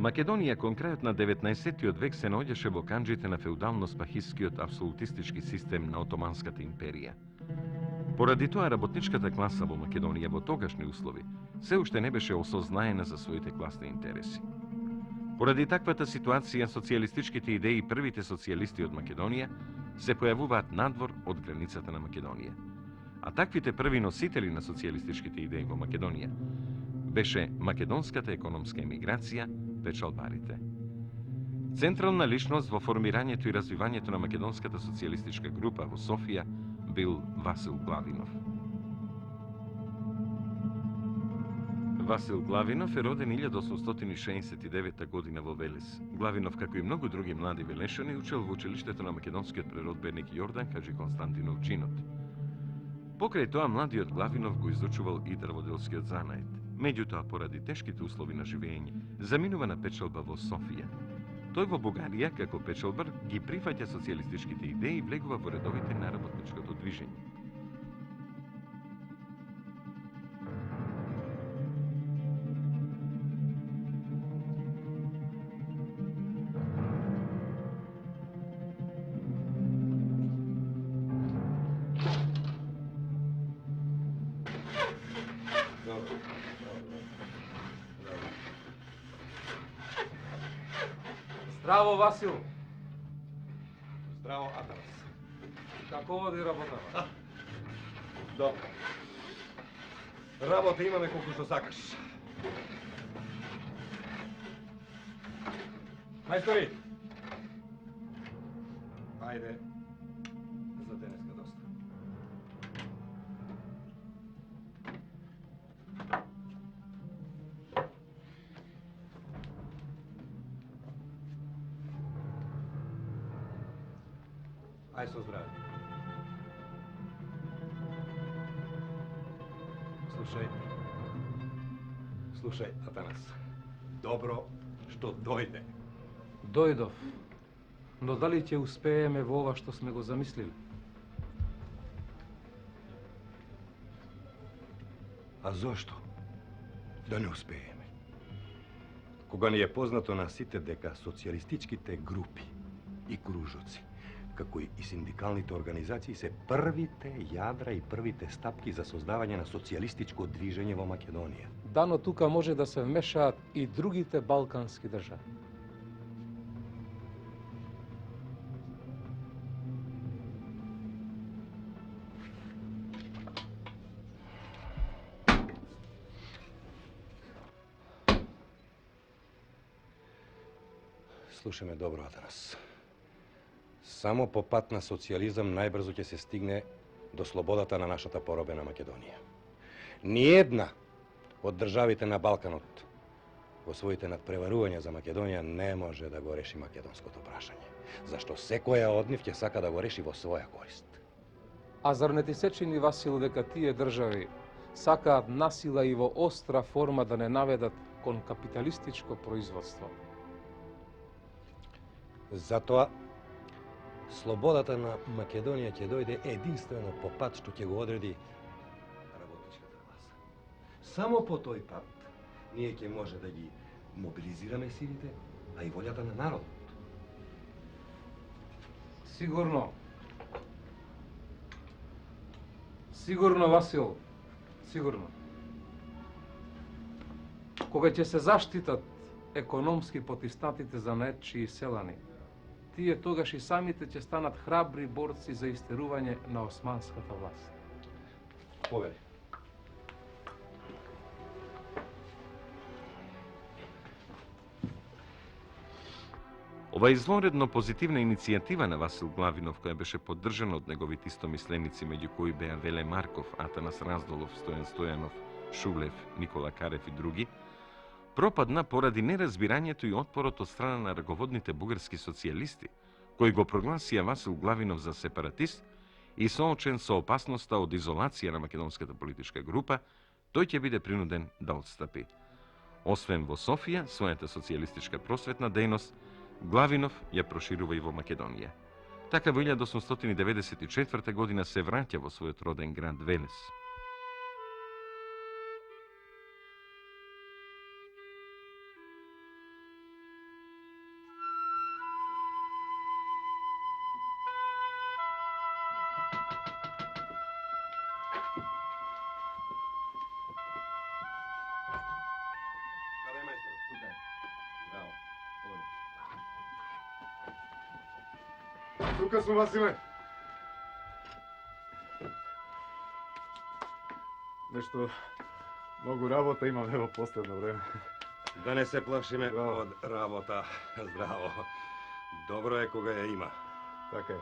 Македонија кон крајот на 19-тиот век се наоѓаше во канџите на феудално-спахискиот апсолутистички систем на Отоманската империја. Поради тоа работничката класа во Македонија во тогашни услови се уште не беше осознаена за своите класни интереси. Поради таквата ситуација, социјалистичките идеи и првите социјалисти од Македонија се појавуваат надвор од границата на Македонија. А таквите први носители на социјалистичките идеи во Македонија беше македонската економска емиграција, печалбарите. Централна личност во формирањето и развивањето на македонската социјалистичка група во Софија бил Васил Главинов. Васил Главинов е роден 1869 година во Велес. Главинов, како и многу други млади велешани, учел во училиштето на македонскиот преродбеник Јордан Хаджи Константинов Джинот. Покрај тоа, младиот Главинов го изучувал и дрводелскиот занает. Меѓутоа, поради тешките услови на живење, заминува на печалба во Софија. Тој во Бугарија, како печалбар, ги прифаќа социјалистичките идеи и влегува во редовите на работничкото движење. Здраво, Васил. Здраво, Атанас. Како оди работа? Добро. Работа имаме колку што сакаш. Мајстори! Ајде, за денеска доста. Ај со здраве. Слушај, Атанас. Добро што дојде. Дојдов. Но дали ќе успееме во ова што сме го замислили? А зошто да не успееме? Кога ни е познато на сите дека социјалистичките групи и кружоци, како и синдикалните организации, се првите јадра и првите стапки за создавање на социјалистичко движење во Македонија. Дано тука може да се вмешаат и другите балкански држави. Слушаме добро, Атанас. Само по пат на социјализам најбрзо ќе се стигне до слободата на нашата поробена Македонија. Ниедна од државите на Балканот во своите надпреварувања за Македонија не може да го реши македонското прашање, зашто секоја од нив ќе сака да го реши во своја корист. А зар не ти се чини, Васил, дека тие држави сакаат насила и во остра форма да не наведат кон капиталистичко производство? Затоа слободата на Македонија ќе дојде единствено по пат што ќе го одреди работничката класа. Само по тој пат ние ќе може да ги мобилизираме силите, а и волјата на народот. Сигурно. Сигурно, Васил. Сигурно. Кога ќе се заштитат економски потиснатите занаетчи и селани, тие тогаш и самите ќе станат храбри борци за истерување на османската власт. Повели. Ова извонредно позитивна иницијатива на Васил Главинов, која беше поддржана од неговите истомисленици, меѓу кои беа Веле Марков, Атанас Раздолов, Стојан Стојанов, Шулев, Никола Карев и други, пропадна поради неразбирањето и отпорот од страна на раководните бугарски социјалисти, кои го прогласија Васил Главинов за сепаратист и соочен со опасноста од изолација на македонската политичка група, тој ќе биде принуден да отстапи. Освен во Софија, својата социјалистичка просветна дејност Главинов ја проширува и во Македонија. Така во 1894 година се враќа во својот роден град Велес. Тука сум, Василе. Нешто многу работа имам во последно време. Да не се плашиме Браво. од работа. Здраво. Добро е кога ја има. Така е.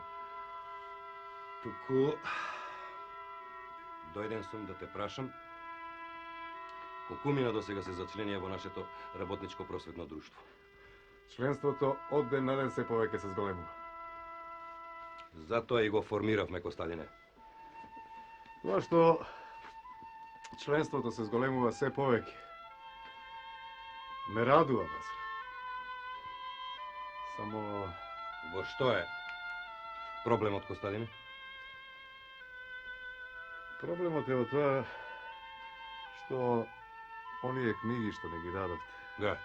Туку дојден сум да те прашам колку мина до сега се зачленија во нашето работничко просветно друштво. Членството од ден на ден се повеќе се зголемува. Затоа и го формиравме, Костадине. Тоа што членството се зголемува се повеќе ме радува, Василе. Само Во што е проблемот, Костадине? проблемот е во тоа што оние книги што не ги дадовте, Да.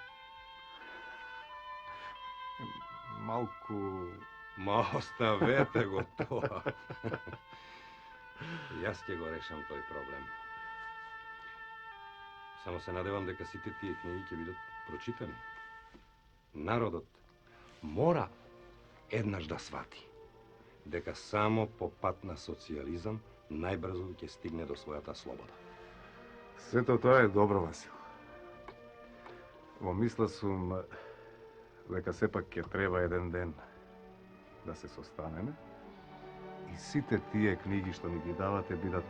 малку Ма оставете го тоа. Јас ќе го решам тој проблем. Само се надевам дека сите тие книги ќе бидат прочитани. Народот мора еднаш да свати дека само по пат на социализам најбрзо ќе стигне до својата слобода. сето тоа е добро, Васил. Во мисла сум дека сепак ќе треба еден ден да се состанеме и сите тие книги што ни ги давате бидат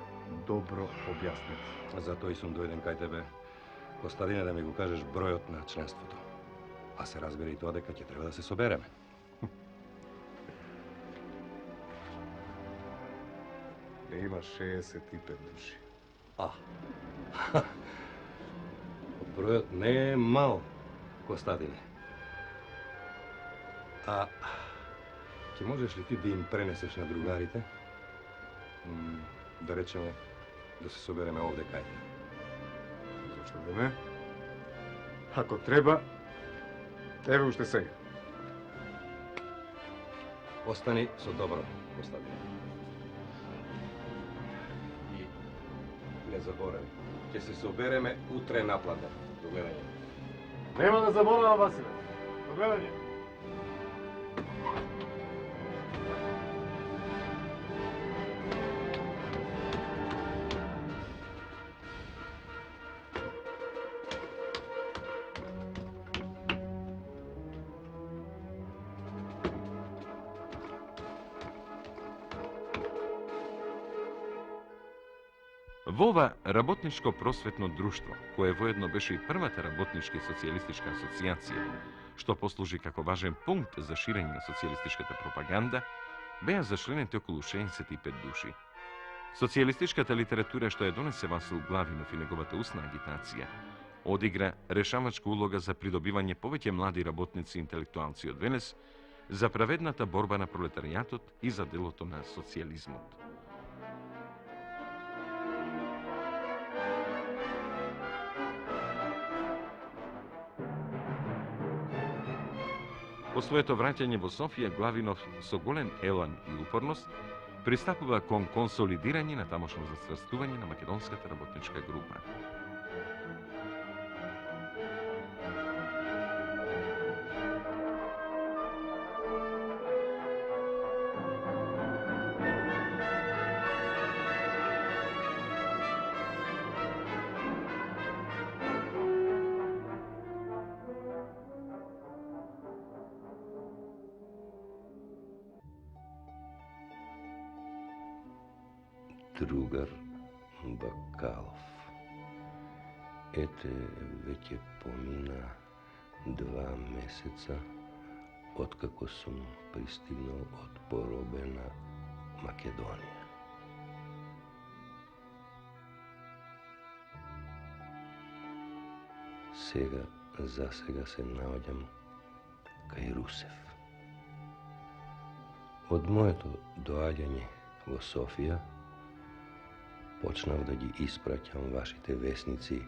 добро објаснети. Затоа и сум дојден кај тебе, Костадине, да ми го кажеш бројот на членството. А се разбере и тоа дека ќе треба да се собереме. Не има 65 души. Бројот не е мал, Костадине. А ќе можеш ли ти да им пренесеш на другарите? Да речеме, да се собереме овде кај те. Зашто да не? Ако треба, еве уште сега. Остани со добро, Костадине. И не заборави, ќе се собереме утре наплата. До гледање. Нема да заборавам, Василе. До гледање. Во ова работничко просветно друштво, кое воедно беше и првата работничка и социјалистичка асоцијација, што послужи како важен пункт за ширење на социјалистичката пропаганда, беа зачленети околу 65 души. Социјалистичката литература што ја донесе Васил Главинов и неговата устна агитација, одигра решавачка улога за придобивање повеќе млади работници и интелектуалци од Венес, за праведната борба на пролетаријатот и за делото на социјализмот. По своето враќање во Софија, Главинов со голем елан и упорност пристапува кон консолидирање на тамошно зацврстување на македонската работничка група. Другар Бакалов. Ете, веќе помина 2 месеца откако сум пристигнал од поробена Македонија. Сега, за сега се наоѓам кај Русев. Од моето доаѓање во Софија почнав да ги испраќам вашите весници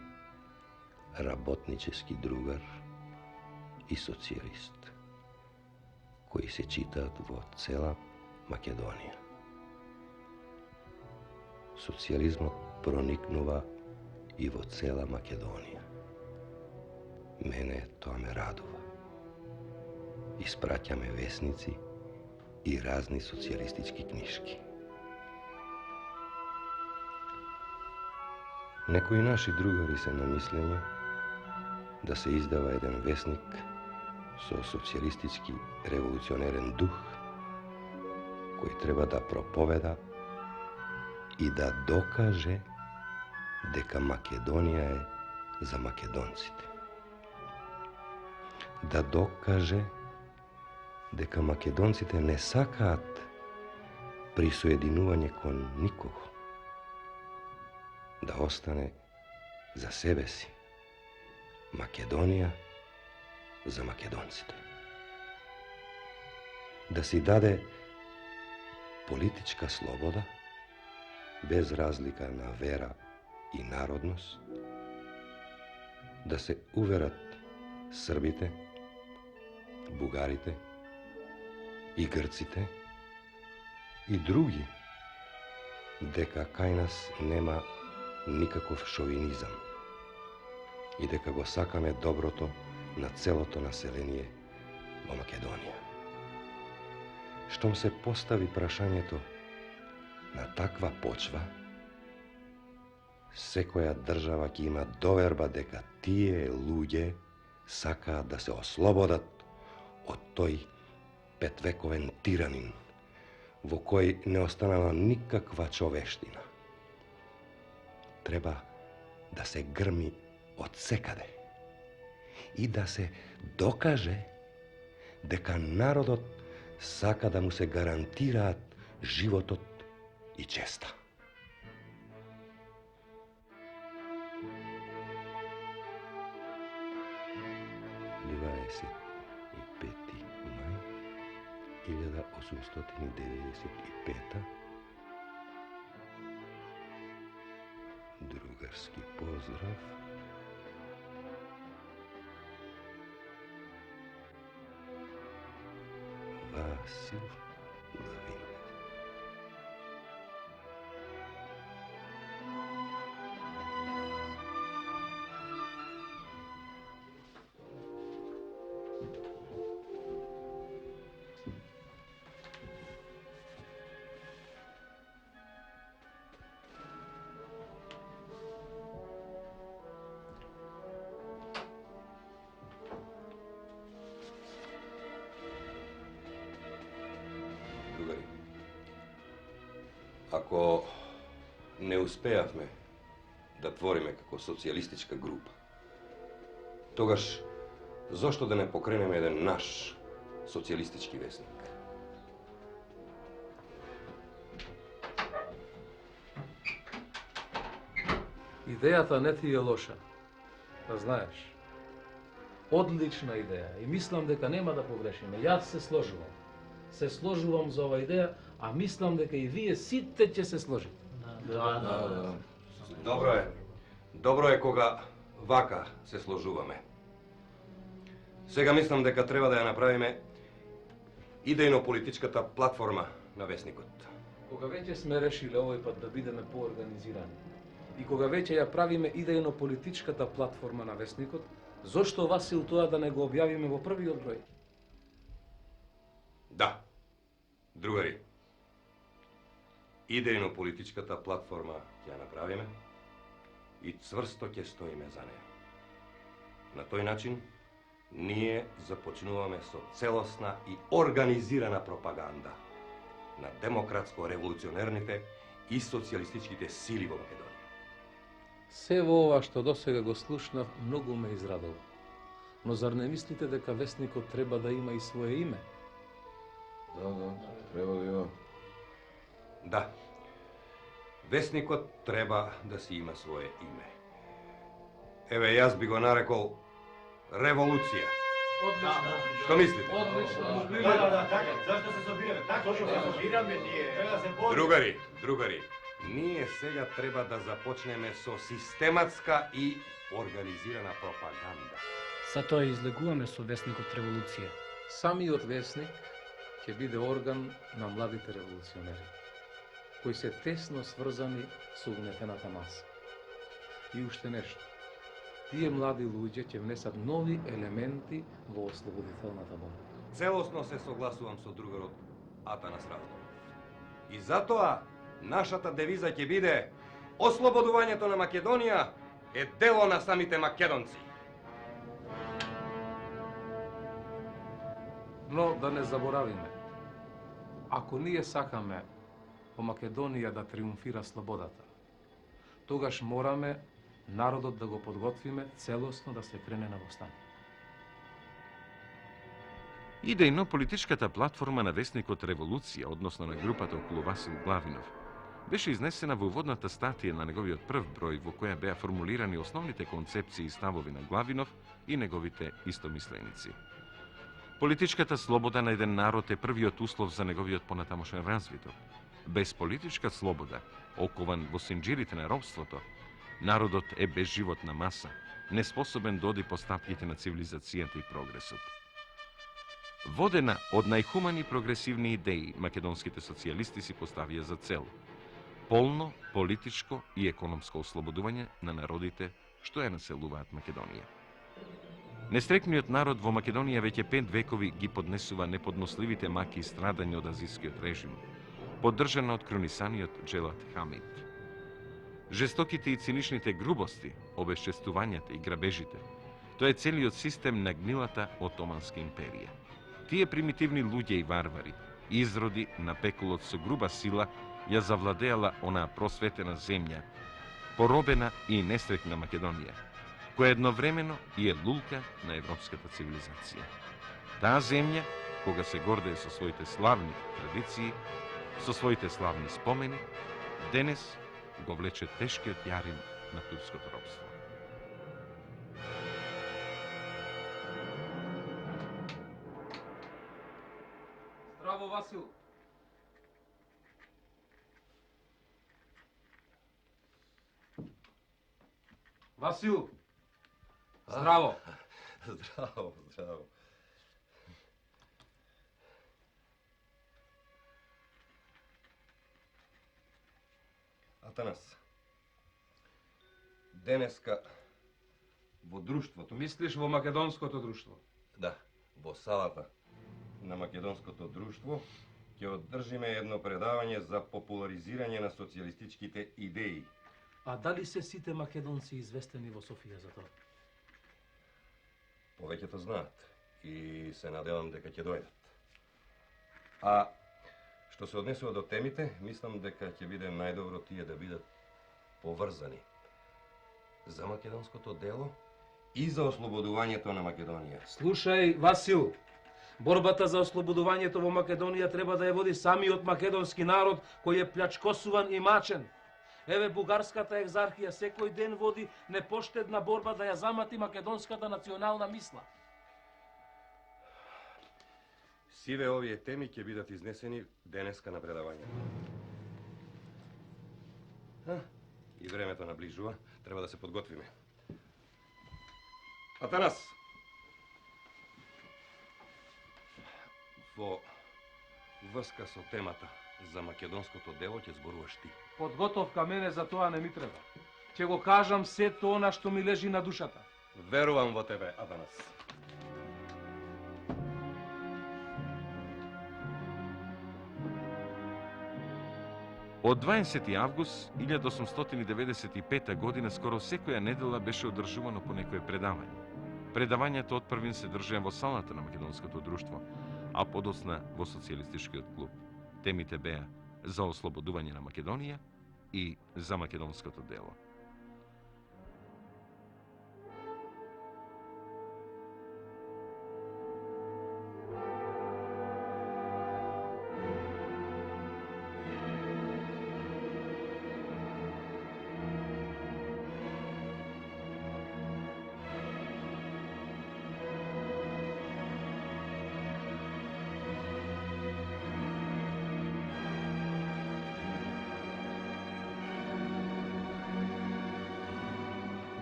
Работнически другар и Социјалист, кои се читаат во цела Македонија. Социјализмот проникнува и во цела Македонија. Мене тоа ме радува. Испраќаме весници и разни социјалистички книжки. Некои наши другари се на мислење да се издава еден весник со социјалистички револуционерен дух, кој треба да проповеда и да докаже дека Македонија е за македонците. Да докаже дека македонците не сакаат присоединување кон никого. Да остане за себе си. Македонија за македонците. Да си даде политичка слобода, без разлика на вера и народност, да се уверат србите, бугарите и грците и други дека кај нас нема никаков шовинизам и дека го сакаме доброто на целото население во Македонија. Штом се постави прашањето на таква почва, секоја држава ќе има доверба дека тие луѓе сакаат да се ослободат од тој петвековен тиранин во кој не останала никаква човештина. Треба да се грми од секаде и да се докаже дека народот сака да му се гарантираат животот и честа. Мај 1895. Другарски поздрав. Васил Лавинов. Другари, ако не успеавме да твориме како социјалистичка група, тогаш зошто да не покренеме еден наш социјалистички весник? Идејата не ти е лоша, да знаеш. Одлична идеја и мислам дека нема да погрешиме. Јас се сложувам. Се сложувам за ова идеја, а мислам дека и вие сите ќе се сложите. Да. Добро е. Добро е кога вака се сложуваме. Сега мислам дека треба да ја направиме идејно-политичката платформа на весникот. Кога веќе сме решиле овој пат да бидеме поорганизирани и кога веќе ја правиме идејно-политичката платформа на весникот, зошто Васил тоа да не го објавиме во првиот број? Да, другари, идејно-политичката платформа ќе ја направиме и цврсто ќе стоиме за неја. На тој начин, ние започнуваме со целосна и организирана пропаганда на демократско-револуционерните и социјалистичките сили во Македонија. Се во ова што досега го слушнав многу ме израдува. Но зар не мислите дека весникот треба да има и свое име? Да, треба да има. Да, весникот треба да си има свое име. Еве, јас би го нарекол Револуција. Одлично. Што мислите? Одлично. Да, така. Зашто се собираме? Така, зашто се собираме ние? Треба да се бориме. Другари, ние сега треба да започнеме со систематска и организирана пропаганда. Затоа излегуваме со весникот Револуција. Самиот весник ќе биде орган на младите револуционери, кои се тесно сврзани со угнетената маса. И уште нешто. Тие млади луѓе ќе внесат нови елементи во ослободителната борба. Целосно се согласувам со другарот Атанас Раздолов. И затоа нашата девиза ќе биде ослободувањето на Македонија е дело на самите македонци. Но да не заборавиме, ако ние сакаме во Македонија да триумфира слободата, тогаш мораме народот да го подготвиме целосно да се крене на востание. Идејно политичката платформа на весникот Револуција, односно на групата околу Васил Главинов, беше изнесена во уводната статија на неговиот прв број во која беа формулирани основните концепции и ставови на Главинов и неговите истомисленици. Политичката слобода на еден народ е првиот услов за неговиот понатамошен развиток. Без политичка слобода, окован во синџирите на робството, народот е безживотна маса, неспособен да оди по стапките на цивилизацијата и прогресот. Водена од најхумани прогресивни идеи, македонските социјалисти си поставија за цел полно политичко и економско ослободување на народите што ја населуваат Македонија. Нестрекниот народ во Македонија веќе 5 векови ги поднесува неподносливите маки и страдања од азискиот режим, поддржана од кронисаниот Джелат Хамид. Жестоките и циничните грубости, обесчестувањата и грабежите, тоа е целиот систем на гнилата Отоманска империја. Тие примитивни луѓе и варвари, изроди на пеколот со груба сила, ја завладеала онаа просветена земја, поробена и нестрекна Македонија, која едновремено и е лулка на европската цивилизација. Таа земја, кога се гордее со своите славни традиции, со своите славни спомени, денес го влече тешкиот јарим на турското робство. Здраво, Васил! Васил! Здраво! Здраво, здраво. Атанас, денеска во друштвото, Мислиш во македонското друштво? да, во салата на македонското друштво, ќе одржиме едно предавање за популаризирање на социјалистичките идеи. А дали се сите македонци известени во Софија за тоа? Повеќето знаат и се надевам дека ќе дојдат. А што се однесува до темите, мислам дека ќе биде најдобро тие да бидат поврзани за македонското дело и за ослободувањето на Македонија. Слушај, Васил, борбата за ослободувањето во Македонија треба да ја води самиот македонски народ кој е плячкосуван и мачен. Еве, бугарската екзархија секој ден води непоштедна борба да ја замати македонската национална мисла. Сиве овие теми ќе бидат изнесени денеска на предавање. И времето наближува, треба да се подготвиме. Атанас! Во врска со темата за македонското дело ќе зборуваш ти. Подготовка мене за тоа не ми треба. Ќе го кажам се тоа на што ми лежи на душата. Верувам во тебе, Атанас. Од 20. август 1895 година скоро секоја недела беше одржувано по некое предавање. Предавањето од првин се држеа во салата на македонското друштво, а подосна во социјалистичкиот клуб. Темите беа за ослободување на Македонија и за македонското дело.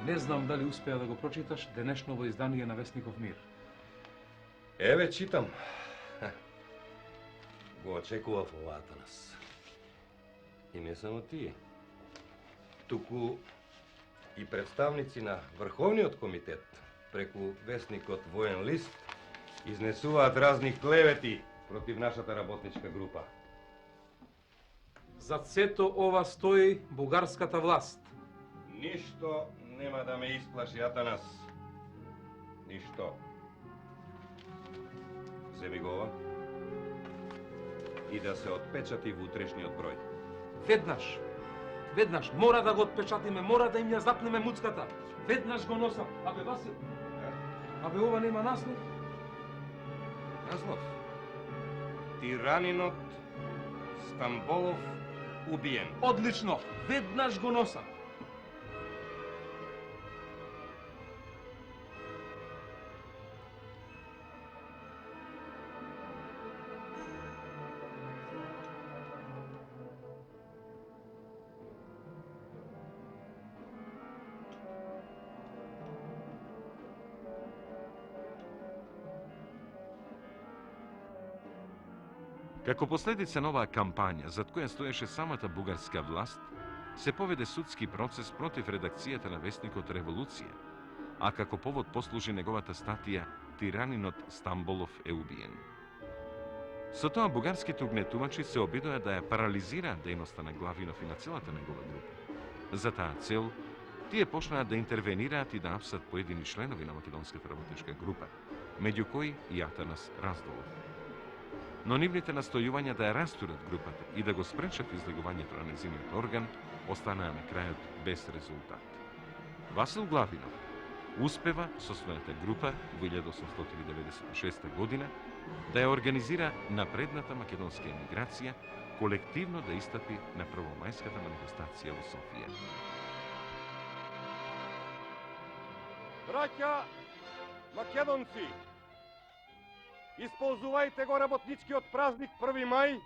Не знам дали успеа да го прочиташ денешново издание на Весников Мир. Еве, читам. Го очекував ова, Атанас. И не само тие. Туку и представници на Врховниот комитет преку весникот Воен лист изнесуваат разни клевети против нашата работничка група. Зад сето ова стои бугарската власт. Ништо нема да ме исплаши, Атанас. Ништо. Земи го ова и да се отпечати во утрешниот број. Веднаш, мора да го отпечатиме, мора да им ја запнеме муцката. Веднаш го носам. Абе, Васил, абе, ова нема наслов? Наслов. Тиранинот Стамболов убиен. Одлично, веднаш го носам. Како последица на оваа кампања, зад која стоеше самата бугарска власт, се поведе судски процес против редакцијата на вестникот Револуција, а како повод послужи неговата статија «Тиранинот Стамболов е убиен». Со тоа бугарските угнетувачи се обидоа да ја парализираат дејноста на Главинов и на целата негова група. За таа цел, тие почнаа да интервенираат и да апсат поедини членови на македонската работничка група, меѓу кои и Атанас Раздолов. Но нивните настојувања да ја растурат групата и да го спречат излегувањето на незиниот орган останаа на крајот без резултат. Васил Главинов успева со својата група во 1896 година да ја организира напредната македонска емиграција, колективно да истапи на првомајската манифестација во Софија. Браќа македонци, исползувајте го работничкиот празник 1 мај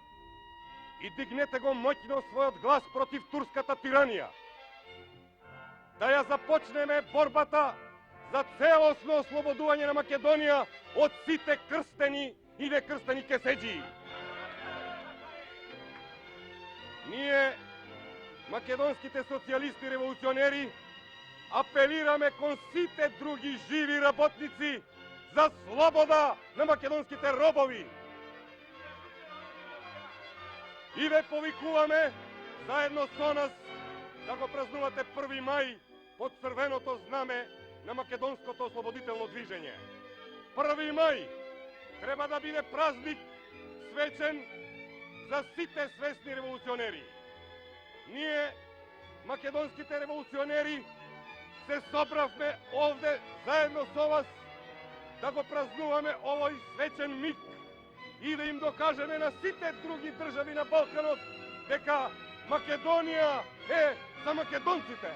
и дигнете го моќно својот глас против турската тиранија. Да ја започнеме борбата за целосно ослободување на Македонија од сите крстени и некрстени кеседжии. Ние, македонските социјалисти револуционери, апелираме кон сите други живи работници за слобода на македонските робови. И ве повикуваме заедно со нас да го празнувате 1 мај под црвеното знаме на македонското ослободително движење. 1 мај треба да биде празник свечен за сите свесни револуционери. Ние, македонските револуционери, се собравме овде заедно со вас да го празнуваме овој свечен миг и да им докажеме на сите други држави на Балканот дека Македонија е за македонците.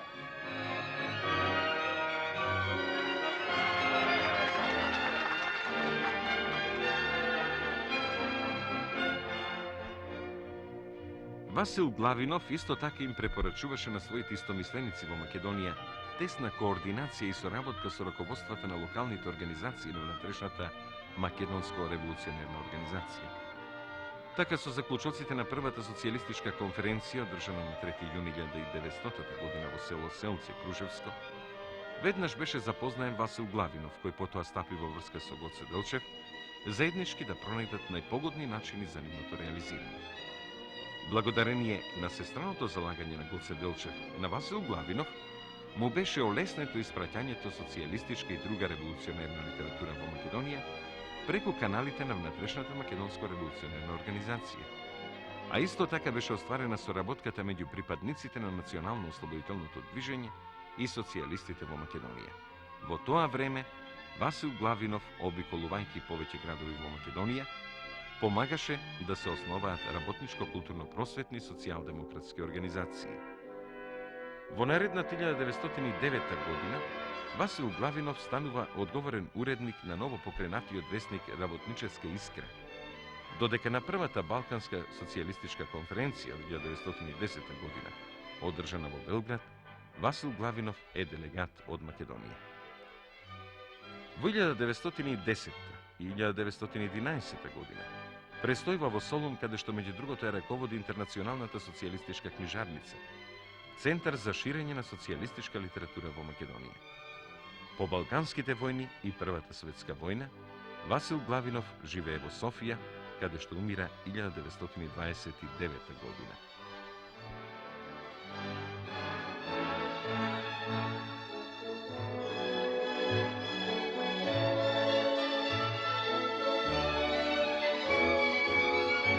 Васил Главинов исто така им препорачуваше на своите истомисленици во Македонија тесна координација и соработка со раководствата на локалните организации на внатрешната македонско-револуционерна организација. Така со заклучоците на првата социјалистичка конференција, одржана на 3 јуни 1900 година во село Селце, Кружевско, веднаш беше запознаен Васил Главинов, кој потоа стапи во врска со Гоце Делчев, заеднички да пронајдат најпогодни начини за нивното реализирање. Благодарение на сестраното залагање на Гоце Делчев на Васил Главинов, му беше олеснето испраќањето социјалистичка и друга револуционерна литература во Македонија преку каналите на внатрешната македонско-револуционерна организација. А исто така беше остварена соработката меѓу припадниците на национално-ослободителното движење и социјалистите во Македонија. Во тоа време, Васил Главинов, обиколувајќи повеќе градови во Македонија, помагаше да се основаат работничко-културно-просветни социјалдемократски организации. Во наредната 1909 година, Васил Главинов станува одговорен уредник на ново покренатиот вестник Работническа искра, додека на првата Балканска социјалистичка конференција во 1910 година, одржана во Белград, Васил Главинов е делегат од Македонија. Во 1910 и 1911 година престојува во Солун, каде што меѓу другото ја раководи Интернационалната социјалистичка книжарница, центар за ширење на социјалистичка литература во Македонија. По Балканските војни и Првата светска војна, Васил Главинов живее во Софија, каде што умира 1929 година.